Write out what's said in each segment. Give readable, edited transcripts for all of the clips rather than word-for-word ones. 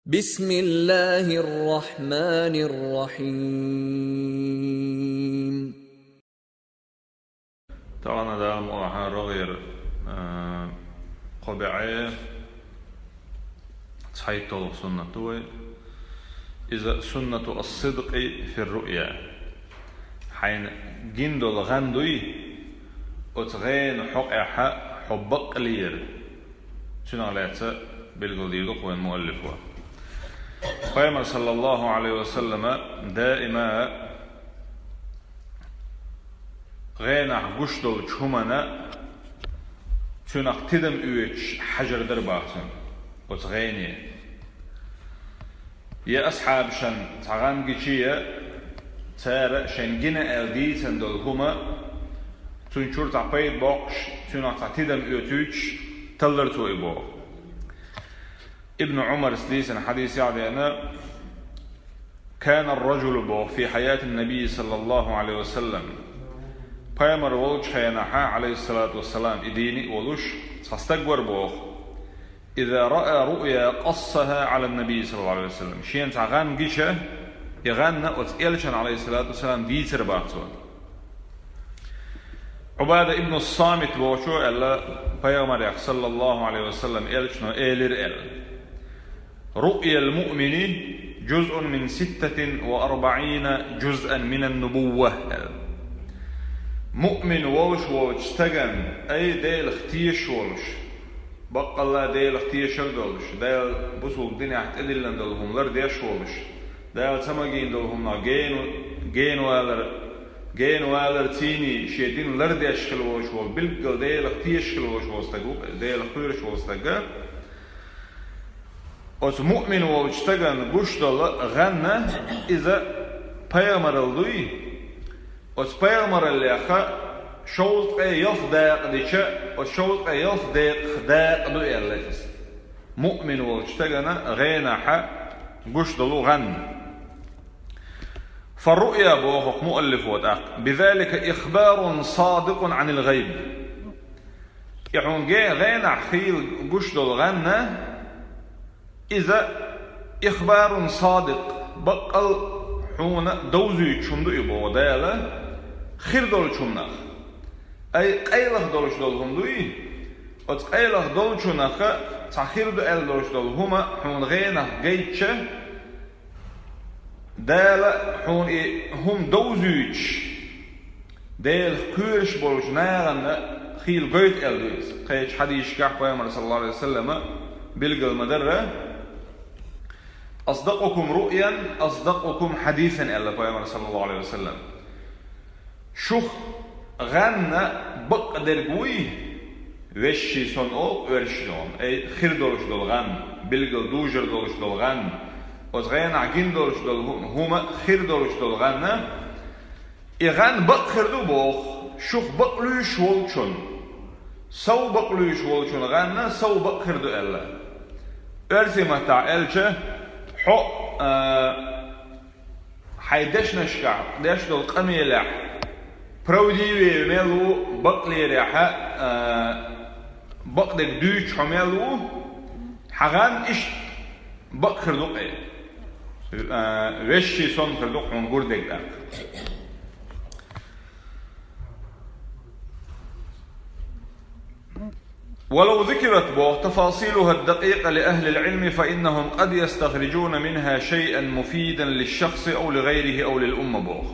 بسم الله الرحمن الرحيم. طبعا هذا موضوع رغير قبعه صحيح سنة إذا سنة الصدق في الرؤيا حين جندو الغندوي وتغين حق حبق لير شنو عليها بالقدير وين مؤلفه قيم صلى الله عليه وسلم دائما غينا قشدل شمنا تنق تدم اوش حجر درباتن وتغيني يا أصحاب شن تغان جيشية تارا شن جنا الديتن دول هما تنشور تعبيد بوكش تنق تدم اوتوش تلرتو إبو ابن عمر سليسن حديث يعني كان الرجل بو في حياة النبي صلى الله عليه وسلم Paymar oluş hayanaha aleyhissalatu vesselam idini oluş sastagbar boğ. İza ra'a ru'ya qassaha ala nabi sallallahu aleyhi ve sellem. Şiyen tağan gişe yağanna ot elçan aleyhissalatu vesselam ditir bağtı. Ubada ibn Samit boğuşu ella Paymar sallallahu aleyhi ve sellem elçano elir el. Ru'ya'l mu'mini juz'un min 46 juz'an min an-nubuwwah. مؤمن ولش تجن أي ديل اختيش ولش بقى الله ديل اختيش ولش ديل بسوا الدنيا هتقدر لندلهم لر ديش ولش ديل سماجين دلهم جين والر تيني شيدين لر ديش كلوش ول بالقل ديل اختيش كلوش وستجو ديل اختيش وستجا أس مؤمن ولش تجن قش دل غنى إذا بيامر الدوي Os peygamberlerle şolt yafda diye o şolt yafda khda do yerleşir. Mümin oluştagana gayna ha guşdulu gan. فالرؤيا بوحق مؤلف وداق بذلك إخبار صادق عن الغيب. يحون جاء غينا خيل قشدل غنى إذا إخبار صادق بقل حون دوزي شندو يبو دالا خير دول شنخ أي قيلخ دولش دول هندوي أت قيلخ دول شنخ تخير دو ال دولش دول هما حون غينا جيتش دالا حون هم دوزيش دال كورش بولش نارن خيل جيت ال دويس قيش حديث كعب بيامر صلى الله عليه وسلم بلغ المدرة أصدقكم رؤيا أصدقكم حديثا إلا بيامر صلى الله عليه وسلم شوخ غنى بقدر قوي وشي صن أو ورشلون أي خير دولش دول غن بلغل دوجر دولش دول غن وزغين عجين دولش دول هما خير دولش دول غن إغن بقخر دو بوخ شوخ بقلوش والشون سو بقلوش والشون غن سو بقخر دو إلا أرسي متاع إلشة حق حيدش نشكع داش دول قميلة برودي ميلو بقلي ريحة بقدك دوش حميلو حغان إش بقخر دوقي وشي صن خردوق من قردك داك ولو ذكرت تفاصيلها الدقيقة لأهل العلم فإنهم قد يستخرجون منها شيئا مفيدا للشخص أو لغيره أو للأمة بوخ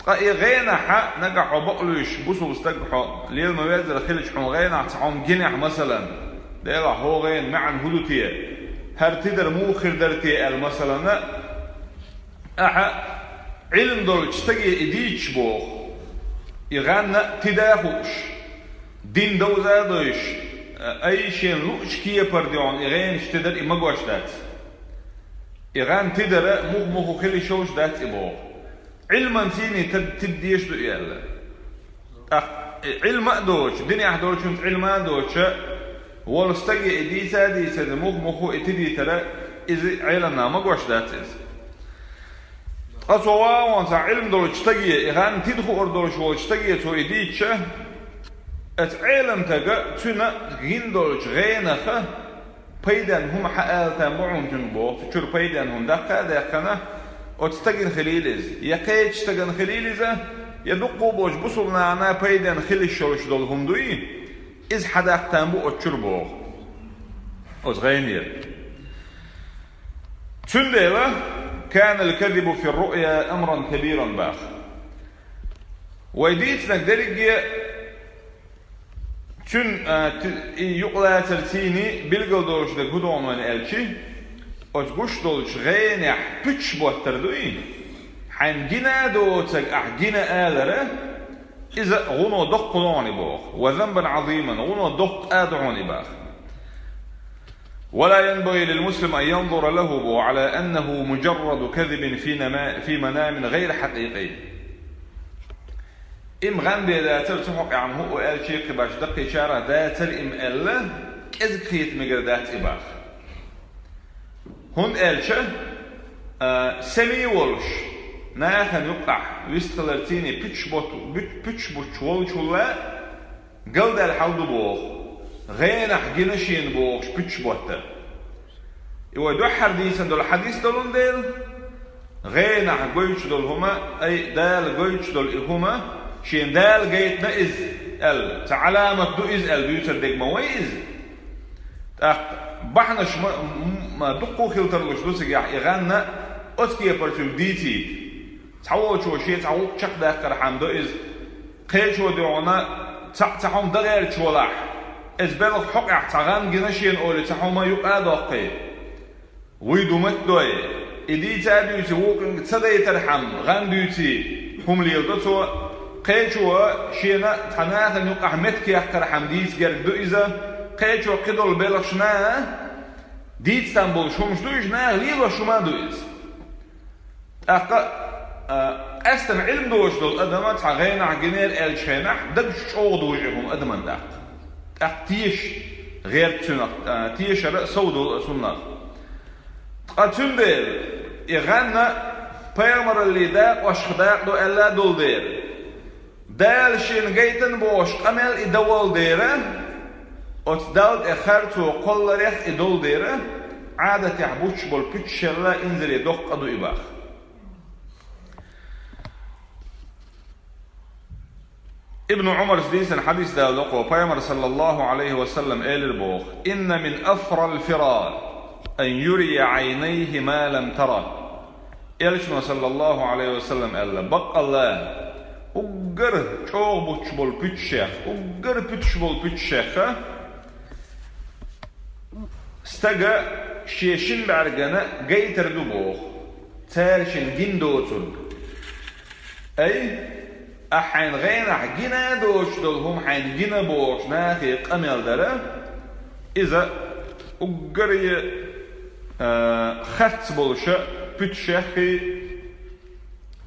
غينا حق نقع بقلوش بوسو بستقحو ليل موازر خلش حو غينا تعوم جنح مثلا ديلا هو غين معن هدوتية هر تدر موخر درتي مثلا أحا علم دول تستقي إديش بوخ يغانا تداخوش دين دوزا دوش أي شيء لوش كيه برديون إغان اشتدر إمقوش دات إغان تدر مخ خلي شوش دات إبوه علما سيني تديش دو إيالا علم دوش دنيا حدوش انت علما دوش والستقي ديسا مخ اتدي ترى إذا علمنا مقوش دات إذ أصوا وانسا علم دوش تقي إغان تدخو أردوش والشتقي تو إديش ات علم تجا تنا غندولش غينخه paydan hum haaltan bu'untun bu çür paydan hum dakka kana otstagin khililiz ya kayçtagan khililiza ya duqqu boj busulna ana paydan khilish şoluş dol humdui iz hadaqtan bu otçur bu oz gaynir tündela كان الكذب في الرؤيا أمرا كبيرا باخ ويديتنا درجة تن يقلا ترتيني بالقدوش ده قدوم من الشي أتقوش دولش غينح بتش بوتردوين حين جنا دوتك أحجنا آلرة إذا غنو دق قلوني باخ وذنبا عظيما غنو دق آدعوني باخ ولا ينبغي للمسلم أن ينظر له على أنه مجرد كذب في منام غير حقيقي إم غنبي داتر تحق عنه وقال شيء باش دقي شارع داتر إم ألا كذب خيط مقر دات إباخ هون قال شيء سمي ولش ناخن يقع ويستلرتيني بيتش بوش ولش ولا قلد الحوض بوخ غينح جنشين بوخش بيتش بوتر يو دو حديث دول حديث دولون ديل غينح جويتش دول هما اي دال جويتش دول هما شين دال جيت نئز ال تعلامة دو إز ال بيوتر ديك مويز بحنش ما دقو خلطر لش دوسك يغانا أتكي برتو ديتي تعوض شو شيء تعوض شق داكر حام دو إز قيشو ديونا تعوم دغير شولاح إز بلغ حق اعتغان جنشين أولي تحوما يقعد أقي ويدومت دوي إدي تابيوتي ووقن تسدي ترحم غان بيوتي هم ليلدتو قيشو شينا تناثن يقع متكي أخر حمديس جرد دو إذا قيشو قدول بلغشنا ديت تنبول شومش دويش نا ليلو شما دو إز أستن علم دوش دول أدمت غينا عجنير الشينح دقش شوغ دوجهم أدمان داق تيش غير تنق تيش سودو سنة قاتون دير يغنى بيامر اللي داق واشخداق دو ألا دول دير دال شين جيتن بوش قمل إدوال ديره وتدالد إخارتو قل ريخ إدول ديره عادة يحبوش بول بيتشلا إنزل يدوق أدو إباخ ابن عمر سديسن حديث دا لقو بيامر صلى الله عليه وسلم قال البوخ إن من أفر الفرار أن يري عينيه ما لم ترى إلشنا صلى الله عليه وسلم قال بق الله أقر شوغ بوتشبول بيتشيخ أقر بيتشبول بيتشيخ استقى شيشن بعرقنا قيتر دبوخ تارشن جندوتن أي أحين غينح جنا دوش دولهم حين جنا بوش ناخي قميل داره إذا أقري خط بولشة بتشيخي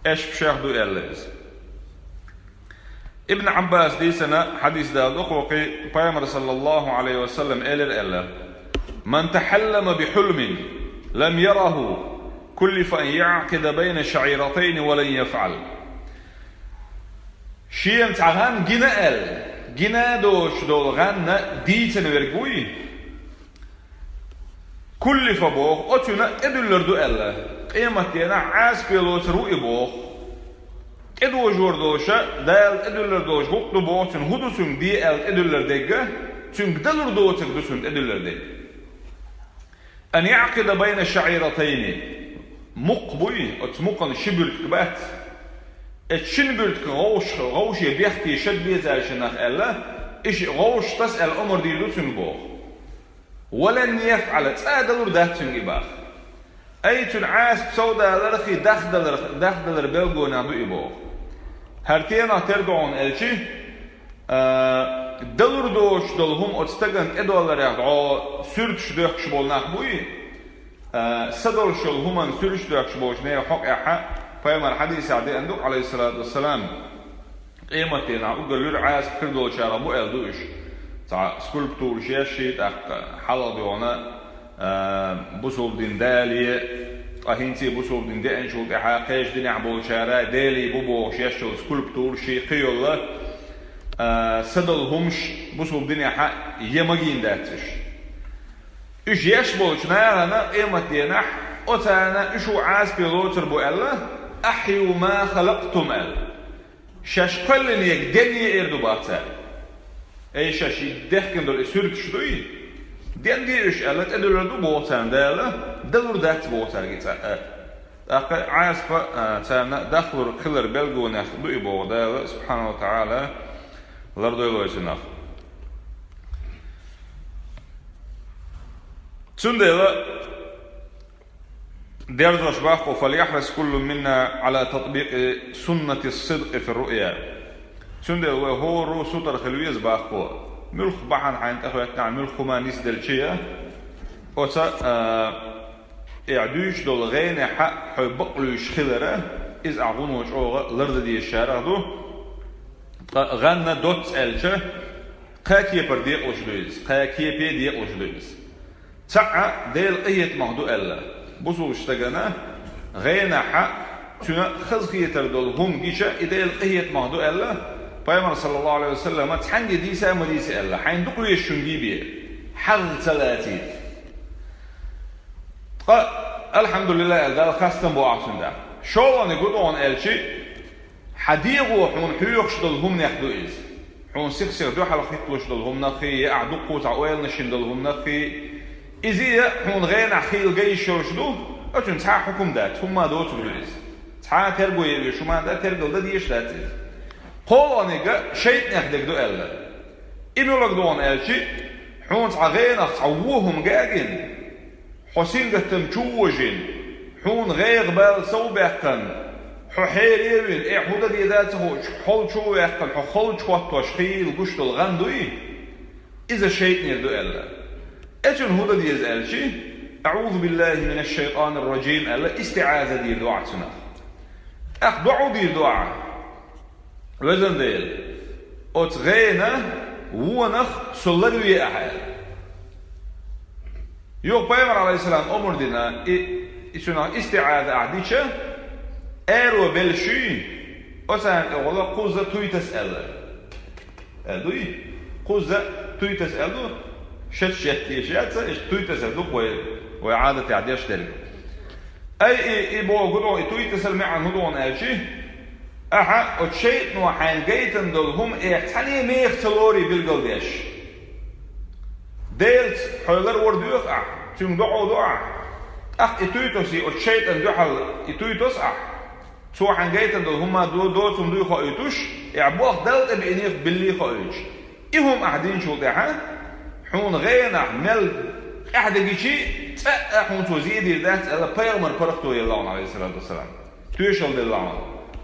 إيش بشيخ دو إليز ابن عباس دي سنة حديث دا الأخوقي بيامر صلى الله عليه وسلم إلا من تحلم بحلم لم يره كلف أن يعقد بين شعيرتين ولن يفعل شيئا تعغان جنا دوش دول غانا ديتن ورقوي كل فبوخ أتنا إدولر دو ألا قيمتنا عاس بيلوت رؤي بوخ إدو جور دوشا دال إدولر دوش بوك دو بوخ تن هدو سن دي أل إدولر ديگه تن دلر دوتك دو سن إدولر ديگ أن يعقد بين الشعيرتين مقبوي أتمقن شبرت كبات اتشن برتك غوش يبيختي شد بيزال شناخ ألا إيش غوش تسأل أمر دي لوتن بوخ ولن يفعل تسادلور دهتن إباخ أي تنعاس بسودا لرخي دخدل بلغو نابو إبوخ هرتينا ترجعون ألشي دلور دوش دلهم أتستغن إدوال رياض سرتش دوخش بولناخ بوي سدل شلهمان سرتش دوخش بوش نيا حق إحا فيما الحديث عدي أندوك عليه الصلاة والسلام قيمتين أقول عاس كردول شاربو ألدوش تاع سكولبتور شيشي تاع حلق ديونا بوصول دين دالي أهينتي بوصول دين دين شو تاع قيش دين عبول شارع دالي بوبو شيشو سكولبتور شي قيولا سدل همش بوصول دين حق يمجين داتش üç yaş bolçuna qimat diyenax o tana üçü az pilotur bu elle ahyu ma halaqtum el şaşqallini yekdeni erdu bahta ey şaşı dehkindol sürtüşdüy dendi üç ellet edilirdu bu tanda dalur dat bu targita عاسقة تانا دخل كلر بلغونخ بيبو دا سبحانه وتعالى لردو يلويسنخ تندل درجة باقو فليحرص كل منا على تطبيق سنة الصدق في الرؤيا تندل وهو رو سوتر خلويز باقو ملخ بحن عين أخواتنا ملخ ما نسدل شيء وتا اعدوش دول غين حق حبقلوش خلره إز أعغونوش أوغا لرد دي الشارع دو غنى دوت ألشة قاكيه پر ديق وش دويز قاكيه بي ديق وش دويز تعا ديل قيت مهدو ألا بوصو اشتغنا غين حق تنا خزقية دول هم جيشا إديل قيت مهدو ألا پیغمبر صلى الله عليه وسلم تحنجي ديسا مديسا ألا حين دقلو يشنجي بيه حغ ثلاثين الحمد لله ده خاصة بوعصن ده شغلاني قد اون الشي حديقو حون حيوكش دلهم ناخدو إز حون سيخ دو حلقيت لوش دلهم نخي يعدو قوتع ويل نشين دلهم نخي إزي حون غير عخيل جيش شوشدو أتون تحا حكم دات هم ما دوتو بليز تحا تربو يبي شو ما ده تربو ده ديش دات إز قولاني قا شيط ناخدك دو ألا إنو لك دو اون الشي حون تعغين أخصعوهم جاجين حسين قتم تشوجين حون غير بال صوبكن ححيرين اي حودا دي ذاته حول شوبكن حول شواتوش خيل قشت الغندوي اذا شيء يردو الا اجن هودا دي يزالشي اعوذ بالله من الشيطان الرجيم الا استعاذة دي دعاتنا دعو دي دعاء وزن ديل اتغينا ونخ سلروي احال Yok Peygamber aleyhisselam omur dina isuna isti'aza adişe ero belşi o sen ola kuza tuytas ella elduy kuza tuytas eldu şet diyecekse tuytas eldu ve iade adiş der ay bu gudu tuytas el ma'an hudun elşi aha o şey no han gayten dolhum ihtani mehtelori bilgoldeş ديلت حولر وردوخ تيم دعو دعا اتويتوسي الشيطان دحل اتويتوس تو حنجيتن دول هما دو تم دو خايتوش يعبوخ دلت بينيف باللي خايش ايهم قاعدين شو دحا حون غينا مل قاعد جيشي حون توزيدي ذات الا بيغمر برختو يلا عليه الصلاه والسلام تويشل دلان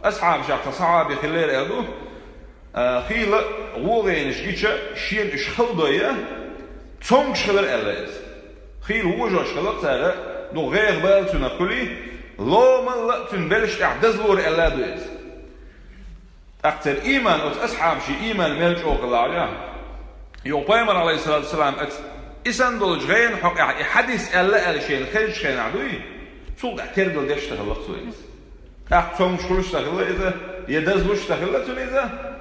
اصحاب شخص صحابي خلير يدو خيل غوغين شيشه شين اشخلدويه تونغ شغل ألاز خيل وجه شغل ترى دو غير بالتنا كلي لو ما لا تنبلش اعتزلور ألادوز أكثر إيمان أصحاب شيء إيمان ملج أوقلاعه يو بيمر عليه الصلاة والسلام إسان دول جغين حق حديث ألا ألشين خير شين عدوي سوق اعتردل ديش تغلق سويس تونغ شغلش تغلق إذا يدزلوش تغلق تون إذا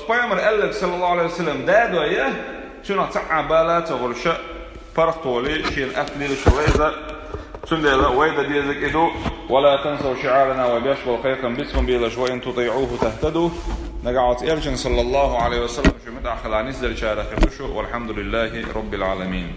بيمر ألا صلى الله عليه وسلم دادو إياه تنا تعبالا تغرشة فرطولي شين أفلي لشويزة تندلا ويدا ديزك إدو ولا تنسوا شعارنا وبيشغل خيركم بسكم بيلا شوين تطيعوه تهتدوا نقعد إرجن صلى الله عليه وسلم شو مدعخل عن نزل شارخ والحمد لله رب العالمين